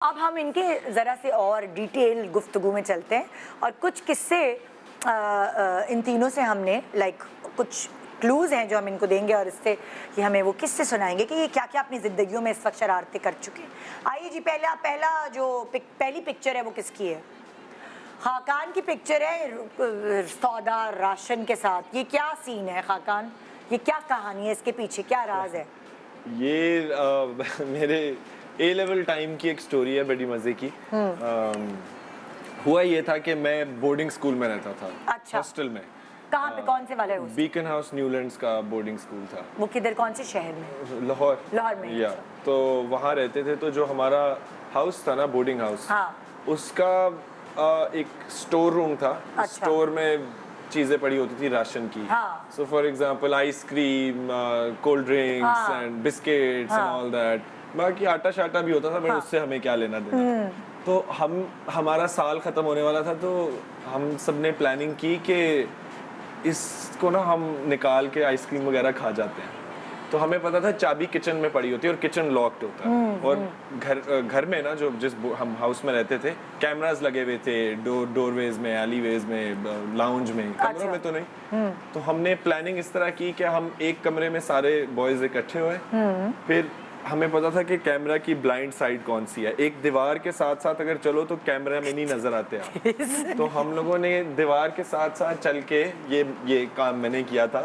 अब हम इनके ज़रा से और डिटेल गुफ्तगू में चलते हैं और कुछ किस्से इन तीनों से हमने कुछ क्लूज़ हैं जो हम इनको देंगे और इससे ये हमें वो किस्से सुनाएंगे कि ये क्या क्या अपनी ज़िंदगियों में इस वक्त शरारतें कर चुके हैं। आइए जी, पहली पिक्चर है वो किसकी है? खाकान की पिक्चर है, सौदा राशन के साथ। ये क्या सीन है खाकान? ये क्या कहानी है, इसके पीछे क्या राज है? ये मेरे ए लेवल टाइम की एक स्टोरी है, बड़ी मजे की। हुआ ये था कि मैं बोर्डिंग स्कूल में रहता था। अच्छा। हॉस्टल में। कहाँ पे, कौन से वाला है? बीकन हाउस न्यूलैंड्स का बोर्डिंग स्कूल था। वो किधर, कौन से शहर में? लाहौर। लाहौर में। या तो वहाँ रहते थे, तो जो हमारा हाउस था ना, बोर्डिंग हाउस, हाँ। उसका एक स्टोर रूम था। अच्छा। स्टोर में चीजें पड़ी होती थी राशन की। हाँ। So for example ice cream, cold drinks हाँ। And biscuits and all that. बाकी आटा शाटा भी होता था, बट उससे हमें क्या लेना देना। तो हमारा साल खत्म होने वाला था, तो हम सब ने प्लानिंग की कि इसको ना हम निकाल के आइसक्रीम वगैरह खा जाते हैं। तो हमें पता था चाबी किचन में पड़ी होती है और किचन लॉक्ड होता है। और घर में ना, जो जिस हम हाउस में रहते थे, कैमरास लगे हुए थे डोरवेज में, एलीवेज में, लाउंज में। कमरों में तो नहीं। तो हमने प्लानिंग इस तरह की कि हम एक कमरे में सारे बॉयज इकट्ठे हुए। फिर हमें पता था कि कैमरा की ब्लाइंड साइड कौन सी है। एक दीवार के साथ साथ अगर चलो तो कैमरा में नहीं नजर आते आप। तो हम लोगों ने दीवार के साथ साथ चल के ये काम मैंने किया था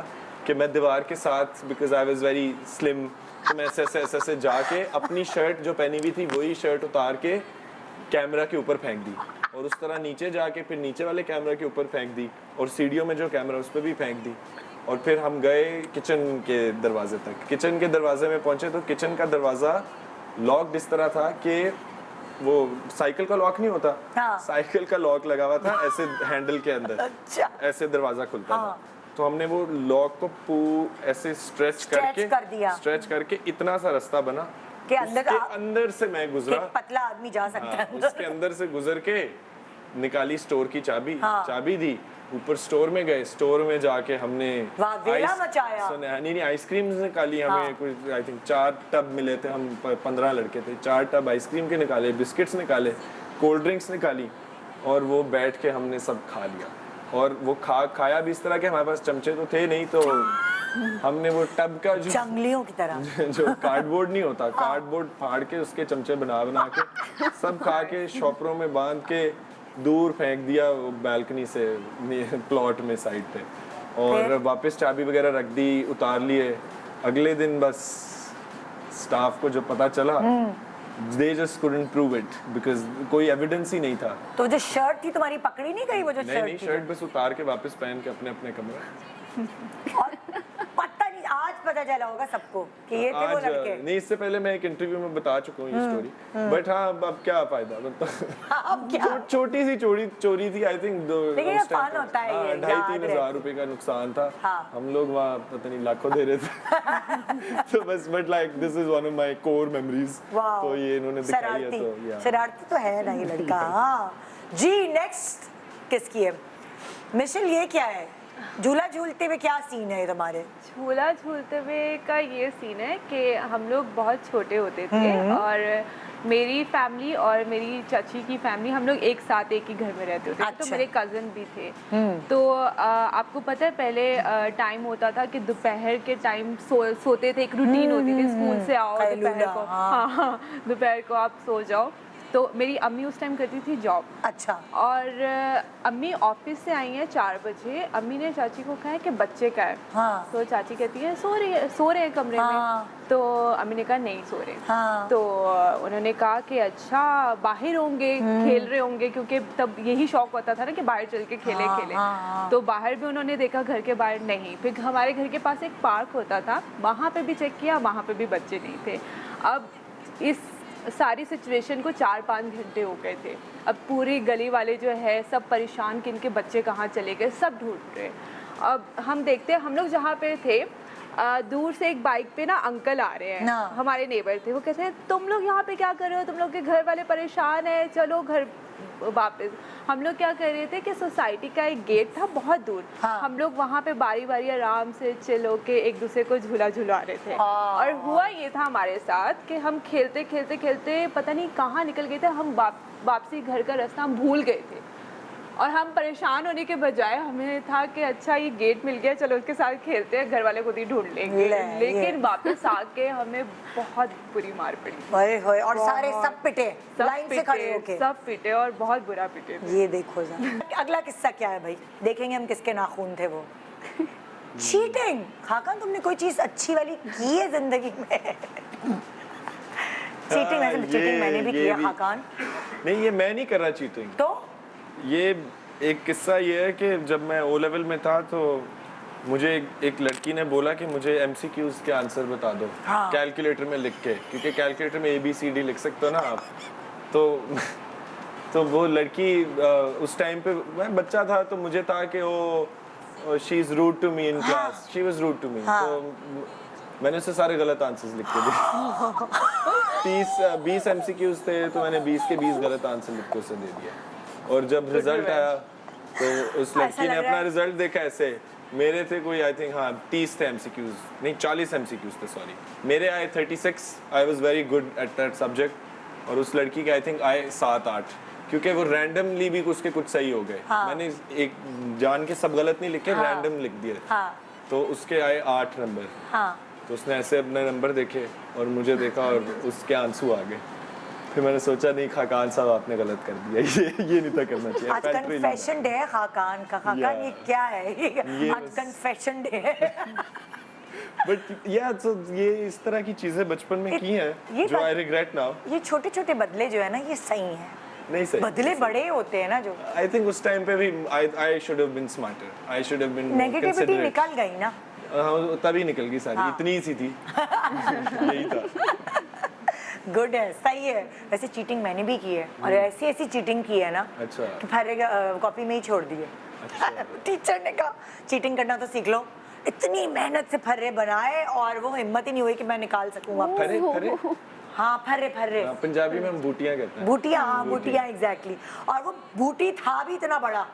कि मैं दीवार के साथ, because I was very slim, तो मैं ऐसे जाके अपनी शर्ट जो पहनी हुई थी वही शर्ट उतार के कैमरा के ऊपर फेंक दी, और उस तरह नीचे जाके फिर नीचे वाले कैमरा के ऊपर फेंक दी, और सीढ़ियों में जो कैमरा उस पर भी फेंक दी। और फिर हम गए किचन के दरवाजे तक। किचन के दरवाजे में पहुंचे तो किचन का दरवाज़ा लॉक्ड इस तरह था कि वो साइकिल का लॉक नहीं होता। हाँ। साइकिल का लॉक लगा हुआ था ऐसे हैंडल के अंदर। अच्छा। ऐसे दरवाज़ा खुलता हाँ। था। तो हमने वो लॉक को ऐसे स्ट्रेच कर करके इतना सा रास्ता बना कि अंदर से मैं गुजरा। पतला आदमी जा सकता है। उसके अंदर से गुजर के निकाली स्टोर की चाबी। हाँ। चाबी दी, ऊपर स्टोर में गए। स्टोर में जाके हमने वेला मचाया। नहीं आइसक्रीम्स निकाली। हमें कुछ आई थिंक 4 टब मिले थे, हम 15 लड़के थे। 4 टब आइसक्रीम के निकाले, बिस्किट्स निकाले, कोल्ड ड्रिंक्स निकाली, और वो बैठ के हमने सब खा लिया। और वो खाया भी इस तरह के, हमारे पास चमचे तो थे नहीं, तो हमने वो टब का जो जंगलियों की तरह जो कार्डबोर्ड नहीं होता, कार्डबोर्ड फाड़ के उसके चमचे बना के सब खा के शॉपरों में बांध के दूर फेंक दिया बालकनी से प्लॉट में साइड पे। और वापस चाबी वगैरह रख दी, उतार लिए। अगले दिन बस स्टाफ को जो पता चला, they just couldn't prove it because कोई एविडेंस ही नहीं था। तो जो शर्ट थी तुम्हारी पकड़ी नहीं गई? वो जो नहीं, शर्ट बस उतार के वापस पहन के अपने अपने कमरे। और पता नहीं, आज पता चला होगा सबको कि ये थे वो लड़के। नहीं, इससे पहले मैं एक इंटरव्यू में बता चुका हूँ ये स्टोरी। बट हाँ, अब क्या फायदा, अब क्या? छोटी सी चोरी थी आई थिंक। लेकिन ये फन होता है, ये 2,500-3 हज़ार रुपए का नुकसान था। हाँ। हम लोग वहाँ पता नहीं लाखों दे रहे थे। तो बस but like this is one of my core memories. तो ये इन्होंने दिखाई है, तो शरारती तो है ना ये लड़का। हाँ जी। नेक्स्ट किसकी है? मिशेल, ये क्या है? झूला झूलते हुए क्या सीन है तुम्हारे? झूला झूलते हुए का ये सीन है कि हम लोग बहुत छोटे होते थे, और मेरी फैमिली और मेरी चाची की फैमिली, हम लोग एक साथ एक ही घर में रहते होते थे। अच्छा। तो मेरे कज़न भी थे। तो आपको पता है पहले टाइम होता था कि दोपहर के टाइम सोते थे, एक रूटीन होती थी, स्कूल से आओ दोपहर को। हाँ, दोपहर को आप सो जाओ। तो मेरी अम्मी उस टाइम करती थी जॉब। अच्छा। और अम्मी ऑफिस से आई हैं 4 बजे। अम्मी ने चाची को कहा है कि बच्चे का है। हाँ। तो चाची कहती है सो रहे हैं कमरे में। तो अम्मी ने कहा नहीं सो रहे। हाँ। तो उन्होंने कहा कि अच्छा बाहर होंगे, खेल रहे होंगे, क्योंकि तब यही शौक होता था ना कि बाहर चल के खेले। तो बाहर भी उन्होंने देखा, घर के बाहर नहीं। फिर हमारे घर के पास एक पार्क होता था, वहाँ पे भी चेक किया, वहाँ पे भी बच्चे नहीं थे। अब इस सारी सिचुएशन को 4-5 घंटे हो गए थे। अब पूरी गली वाले जो है सब परेशान कि इनके बच्चे कहाँ चले गए, सब ढूंढ रहे। अब हम देखते हैं, हम लोग जहाँ पे थे दूर से एक बाइक पे ना अंकल आ रहे हैं, हाँ। हमारे नेबर थे। वो कहते हैं तुम लोग यहाँ पे क्या कर रहे हो, तुम लोग के घर वाले परेशान है, चलो घर वापस। हम लोग क्या कर रहे थे कि सोसाइटी का एक गेट था बहुत दूर, हाँ। हम लोग वहाँ पे बारी बारी आराम से चिल होके एक दूसरे को झूला झुला रहे थे। हाँ। और हुआ ये था हमारे साथ कि हम खेलते खेलते खेलते पता नहीं कहाँ निकल गए थे, हम वापसी घर का रास्ता हम भूल गए थे। और हम परेशान होने के बजाय हमें था कि अच्छा ये गेट मिल गया, चलो उसके साथ खेलते हैं, घर वाले खुद ही ढूंढ लेंगे। लेकिन वापस आके हमें बहुत बुरी मार पड़ी। ओए होए, और सारे सब पिटे सब लाइन से खड़े होके। सब पिटे और बहुत बुरा पिटे थे। ये देखो जरा अगला किस्सा क्या है भाई, देखेंगे हम किसके नाखून थे वो। चीटिंग। खाकान तुमने कोई चीज अच्छी वाली की है जिंदगी में? चीटिंग वैसे चीटिंग मैंने भी किया खाकान। नहीं, ये मैं नहीं कर रहा चीटिंग। तो ये एक किस्सा ये है कि जब मैं ओ लेवल में था तो मुझे एक लड़की ने बोला कि मुझे एमसीक्यूज के आंसर बता दो, हाँ। कैलकुलेटर में लिख के, क्योंकि कैलकुलेटर में ABCD लिख सकते हो ना आप। तो वो लड़की उस टाइम पे मैं बच्चा था तो मुझे था कि वो she is rude to me in class, she was rude to me. तो मैंने उससे सारे गलत आंसर्स लिख के दिए। 20 MCQs थे तो मैंने 20 के 20 गलत आंसर लिख के उसे दे दिया। और जब रिजल्ट आया तो उस लड़की ने अपना रिजल्ट देखा ऐसे, मेरे थे कोई आई थिंक 30 थे MCQs, नहीं 40 MCQs थे सॉरी, मेरे आए 36। I was very good at that subject. और उस लड़की के आई थिंक आए 7-8, क्योंकि वो रैंडमली भी उसके कुछ सही हो गए। मैंने एक जान के सब गलत नहीं लिखे, रैंडम लिख दिए। तो उसके आए 8 नंबर। तो उसने ऐसे अपने नंबर देखे और मुझे देखा और उसके आंसू आ गए। फिर मैंने सोचा नहीं खाकान साहब आपने गलत कर दिया, ये नहीं था करना चाहिए। आज कन्फेशन डे है खाकान का। खाकान ये क्या है? आज कन्फेशन डे है। बट या तो ये इस तरह की चीजें बचपन में की हैं जो आई रिग्रेट नाउ। ये छोटे छोटे बदले जो है ना ये सही हैं। नहीं सही, बदले बड़े होते हैं ना जो। आई थिंक उस टाइम पे भी I should have been smarter, I should have been negativity निकल गई ना। हाँ, तभी निकल गई सारी। इतनी सी थी। यही था। गुड है, सही है। वैसे चीटिंग मैंने भी की है और ऐसी ऐसी चीटिंग की है ना। अच्छा। कि फारे कॉपी में ही छोड़ दिए। टीचर ने कहा चीटिंग करना तो सीख लो। इतनी मेहनत से फर्रे बनाए और वो हिम्मत ही नहीं हुई कि मैं निकाल सकूं वापस। फर्रे फर्रे हाँ फर्रे फर्रे। पंजाबी में हम बूटियां कहते हैं। बूटियां, हाँ बूटियां एग्जैक्टली। और वो बूटी था भी इतना बड़ा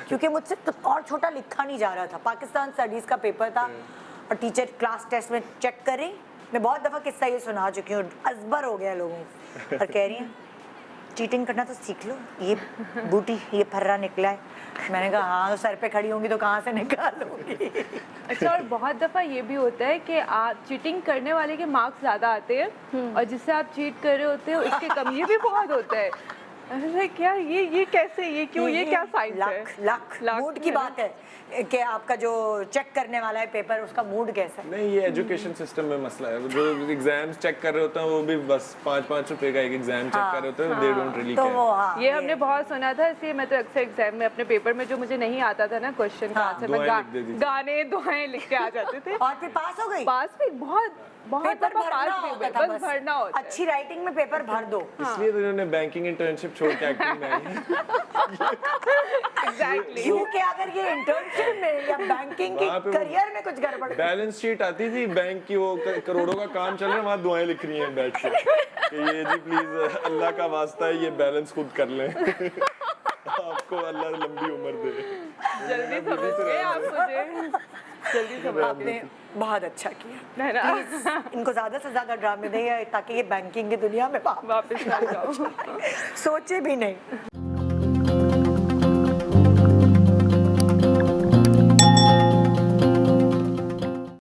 क्योंकि मुझसे तो और छोटा लिखा नहीं जा रहा था। पाकिस्तान स्टडीज का पेपर था और टीचर क्लास टेस्ट में चेक करी। मैं बहुत दफ़ा किस्सा ये सुना चुकी हूँ, अजबर हो गया लोगों को। और कह रही हैं चीटिंग करना तो सीख लो, ये बूटी ये फर्रा निकला है। मैंने कहा हाँ, तो सर पे खड़ी होंगी तो कहाँ से निकालूंगी। अच्छा, और बहुत दफ़ा ये भी होता है कि आप चीटिंग करने वाले के मार्क्स ज़्यादा आते हैं और जिससे आप चीट कर रहे होते हो इसके कम। ये भी बहुत होता है। अरे क्या ये कैसे, ये क्यों, ये क्या साइंस है? लक मूड की बात है कि आपका जो चेक करने वाला है पेपर उसका मूड कैसा है। नहीं, ये एजुकेशन सिस्टम में मसला है। जो एग्जाम्स चेक कर रहे होते हैं वो भी बस 5-5 रुपए का एक एग्जाम चेक कर रहे होते हैं। They don't really care. ये हमने बहुत सुना था, इसलिए मैं तो अक्सर एग्जाम में अपने पेपर में जो मुझे नहीं आता था ना क्वेश्चन का आंसर, मैं गाने दुआएं लिख के आ जाते थे। और फिर पास हो गई। पास भी बहुत पेपर भरना होता था, बस भरना होता है। अच्छी राइटिंग में पेपर भर दो। इसलिए तो इन्होंने बैंकिंग इंटर्नशिप छोड़ के एक्टिंग में आई। एग्जैक्टली। क्योंकि अगर ये इंटर्नशिप में या बैंकिंग की करियर में कुछ गड़बड़, बैलेंस शीट आती थी बैंक की, वो करोड़ों का काम चल रहा है, वहाँ दुआएं लिख रही हैं बैठ के कि ये जी प्लीज अल्लाह का वास्ता है ये बैलेंस खुद कर लें। आपको अल्लाह लंबी उम्र दे। जल्दी समझ गए आप मुझे, जल्दी समझ। आपने बहुत अच्छा किया है ना? इनको ज्यादा से ज्यादा ड्रामे दें ताकि ये बैंकिंग की दुनिया में वापस आ जाओ। सोचे भी नहीं।